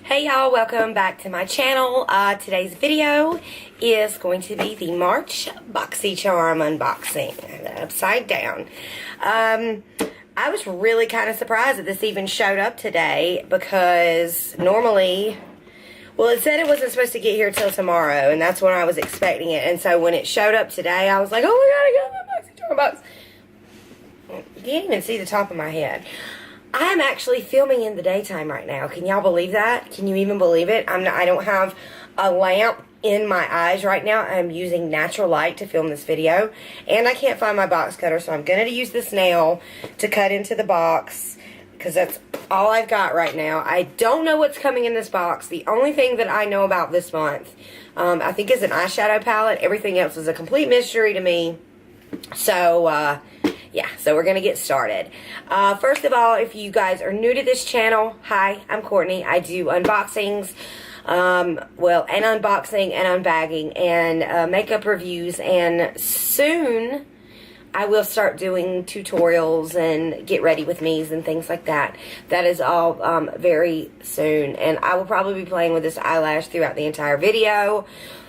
Hey y'all, welcome back to my channel. Today's video is going to be the March BoxyCharm unboxing, upside down. I was really kind of surprised that this even showed up today because normally, well, it said it wasn't supposed to get here till tomorrow, and that's when I was expecting it. And so when it showed up today, I was like, oh my god, I got my BoxyCharm box. You can't even see the top of my head. I'm actually filming in the daytime right now. Can y'all believe that? Can you even believe it? I don't have a lamp in my eyes right now. I'm using natural light to film this video. And I can't find my box cutter, so I'm going to use this nail to cut into the box because that's all I've got right now. I don't know what's coming in this box. The only thing that I know about this month, I think, is an eyeshadow palette. Everything else is a complete mystery to me. So, yeah, so we're going to get started. First of all, if you guys are new to this channel, hi, I'm Courtney. I do unboxings, and unboxing and unbagging and makeup reviews, and soon I will start doing tutorials and get ready with me's and things like that. That is all very soon, and I will probably be playing with this eyelash throughout the entire video.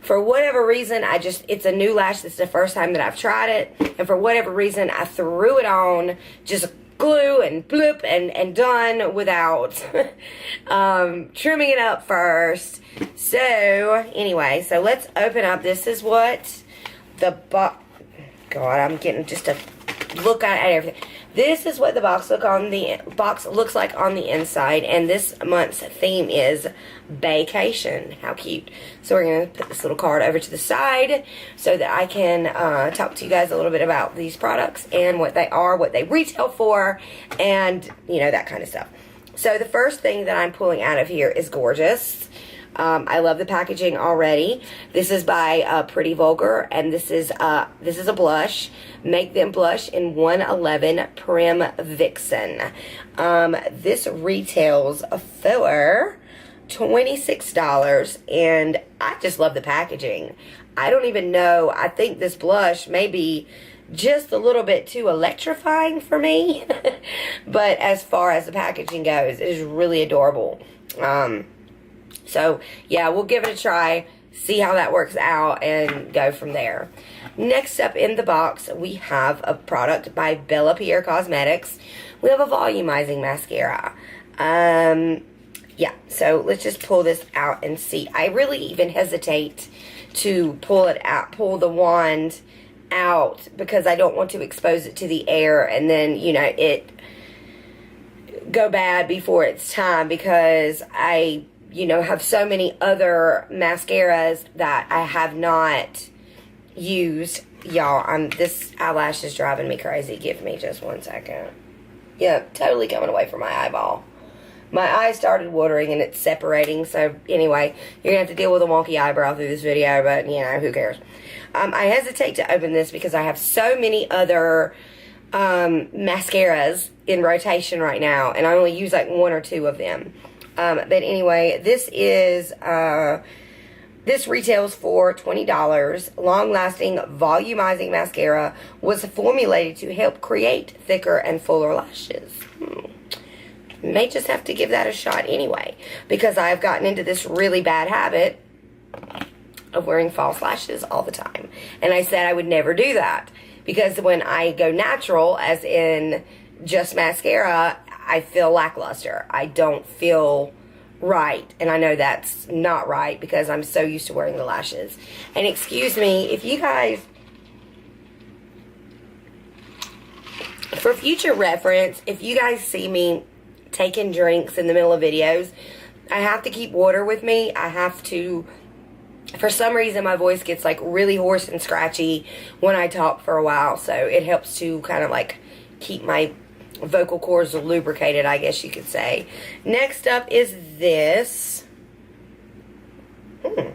For whatever reason, it's a new lash. This is the first time that I've tried it. And for whatever reason, I threw it on, just glue and bloop and done without trimming it up first. So, anyway, so let's open up. This is what the box... God, I'm getting just a look at everything. This is what the box looks like on the inside, and this month's theme is vacation. How cute. So we're going to put this little card over to the side so that I can talk to you guys a little bit about these products and what they are, what they retail for, and, you know, that kind of stuff. So the first thing that I'm pulling out of here is gorgeous. I love the packaging already. This is by Pretty Vulgar, and this is a blush. Make Them Blush in 111 Prim Vixen. This retails for $26, and I just love the packaging. I don't even know. I think this blush may be just a little bit too electrifying for me, but as far as the packaging goes, it is really adorable. So, yeah, we'll give it a try, see how that works out, and go from there. Next up in the box, we have a product by Bella Pierre Cosmetics. We have a volumizing mascara. Yeah, so let's just pull this out and see. I really even hesitate to pull it out, pull the wand out, because I don't want to expose it to the air and then, you know, it go bad before it's time, because I... you know, have so many other mascaras that I have not used. Y'all, this eyelash is driving me crazy. Give me just 1 second. Yeah, totally coming away from my eyeball. My eye started watering and it's separating. So, anyway, you're going to have to deal with a wonky eyebrow through this video, but, you know, who cares? I hesitate to open this because I have so many other mascaras in rotation right now, and I only use like 1 or 2 of them. But anyway, this retails for $20. Long-lasting volumizing mascara was formulated to help create thicker and fuller lashes. May just have to give that a shot anyway, because I've gotten into this really bad habit of wearing false lashes all the time. And I said I would never do that, because when I go natural, as in just mascara, I feel lackluster. I don't feel right. And I know that's not right because I'm so used to wearing the lashes. And excuse me, if you guys, for future reference, if you guys see me taking drinks in the middle of videos, I have to keep water with me. I have to, for some reason, my voice gets like really hoarse and scratchy when I talk for a while. So it helps to kind of like keep my vocal cords lubricated, I guess you could say. Next up is this. This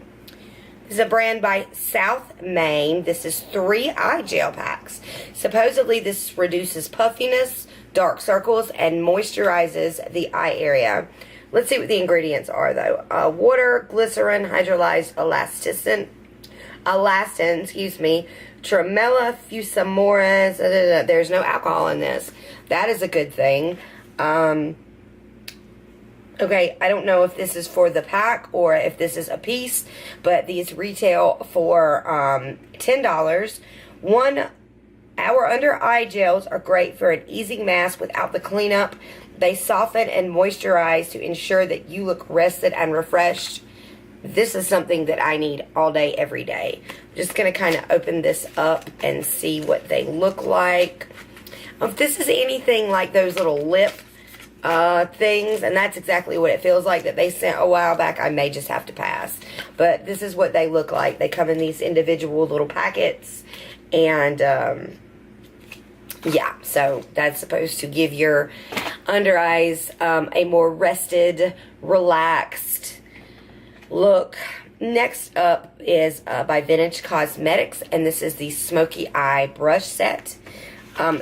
is a brand by South Main. This is 3 eye gel packs. Supposedly this reduces puffiness, dark circles, and moisturizes the eye area. Let's see what the ingredients are, though. Water, glycerin, hydrolyzed elastin, excuse me, tremella fusamoras. There's no alcohol in this. That is a good thing. Okay, I don't know if this is for the pack or if this is a piece, but these retail for $10. 1 hour under eye gels are great for an easy mask without the cleanup. They soften and moisturize to ensure that you look rested and refreshed. This is something that I need all day, every day. I'm just going to kind of open this up and see what they look like. If this is anything like those little lip things, and that's exactly what it feels like that they sent a while back, I may just have to pass. But this is what they look like. They come in these individual little packets, and yeah, so that's supposed to give your under eyes a more rested, relaxed look. Next up is by Vintage Cosmetics, and this is the Smoky Eye Brush Set.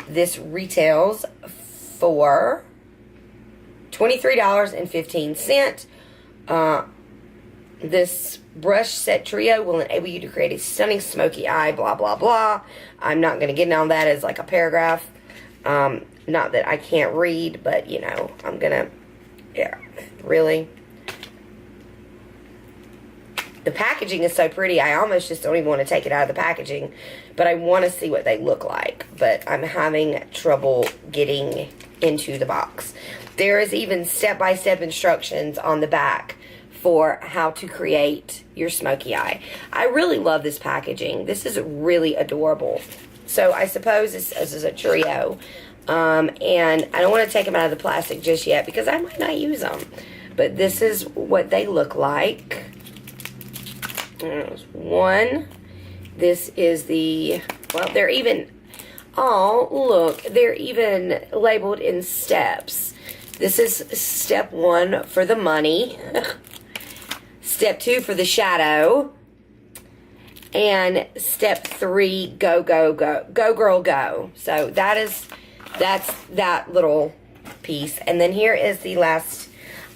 This retails for $23.15. This brush set trio will enable you to create a stunning smoky eye, blah, blah, blah. I'm not going to get into all that as like a paragraph. Not that I can't read, but, you know, I'm going to, yeah, really. The packaging is so pretty, I almost just don't even want to take it out of the packaging. But I want to see what they look like. But I'm having trouble getting into the box. There is even step-by-step instructions on the back for how to create your smoky eye. I really love this packaging. This is really adorable. So I suppose this is a trio. And I don't want to take them out of the plastic just yet because I might not use them. But this is what they look like. There's one. This is the, well, they're even, oh, look, they're even labeled in steps. This is step 1 for the money. Step 2 for the shadow. And step 3, go, go, go. Go, girl, go. So that's that little piece. And then here is the last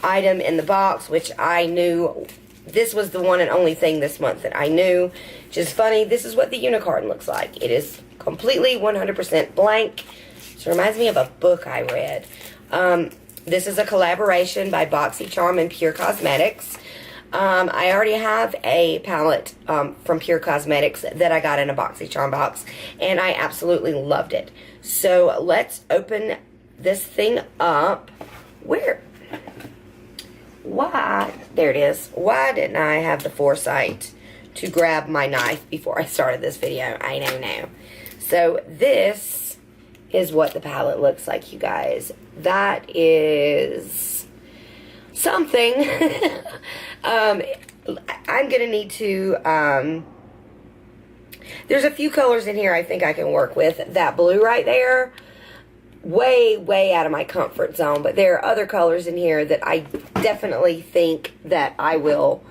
item in the box, which I knew. This was the one and only thing this month that I knew. Just funny, this is what the unicorn looks like. It is completely 100% blank. So it reminds me of a book I read. This is a collaboration by BoxyCharm and Pure Cosmetics. I already have a palette from Pure Cosmetics that I got in a BoxyCharm box, and I absolutely loved it. So let's open this thing up. There it is. Why didn't I have the foresight to grab my knife before I started this video? I don't know. So this is what the palette looks like, you guys. That is something. I'm gonna need to, there's a few colors in here I think I can work with. That blue right there, way out of my comfort zone, but there are other colors in here that I definitely think that I will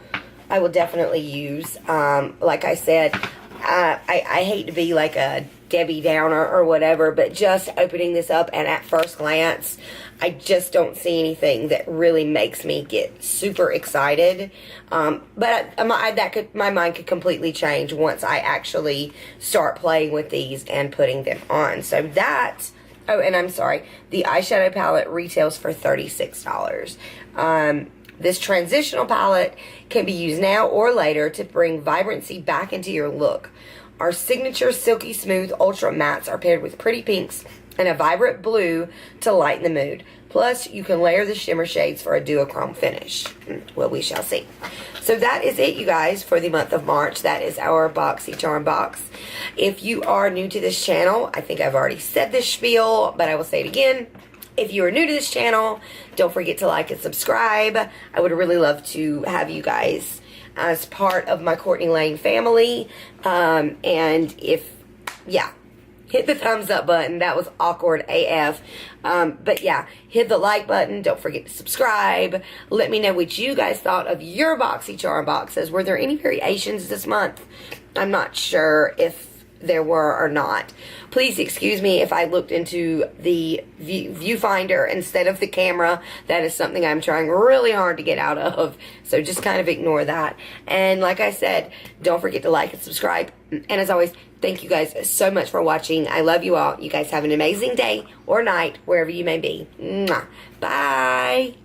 definitely use. Like I said, I hate to be like a Debbie Downer or whatever, but just opening this up and at first glance, I just don't see anything that really makes me get super excited. But my mind could completely change once I actually start playing with these and putting them on. So that. Oh, and I'm sorry, the eyeshadow palette retails for $36. This transitional palette can be used now or later to bring vibrancy back into your look. Our signature silky smooth ultra mattes are paired with pretty pinks and a vibrant blue to lighten the mood. Plus, you can layer the shimmer shades for a duochrome finish. Well, we shall see. So that is it, you guys, for the month of March. That is our BoxyCharm box. If you are new to this channel, I think I've already said this spiel, but I will say it again. If you are new to this channel, don't forget to like and subscribe. I would really love to have you guys as part of my Courtney Lane family. And hit the thumbs up button. That was awkward AF. But yeah, hit the like button. Don't forget to subscribe. Let me know what you guys thought of your BoxyCharm boxes. Were there any variations this month? I'm not sure if there were or not. Please excuse me if I looked into the viewfinder instead of the camera. That is something I'm trying really hard to get out of. So just kind of ignore that. And like I said, don't forget to like and subscribe. And as always, thank you guys so much for watching. I love you all. You guys have an amazing day or night, wherever you may be. Mwah. Bye.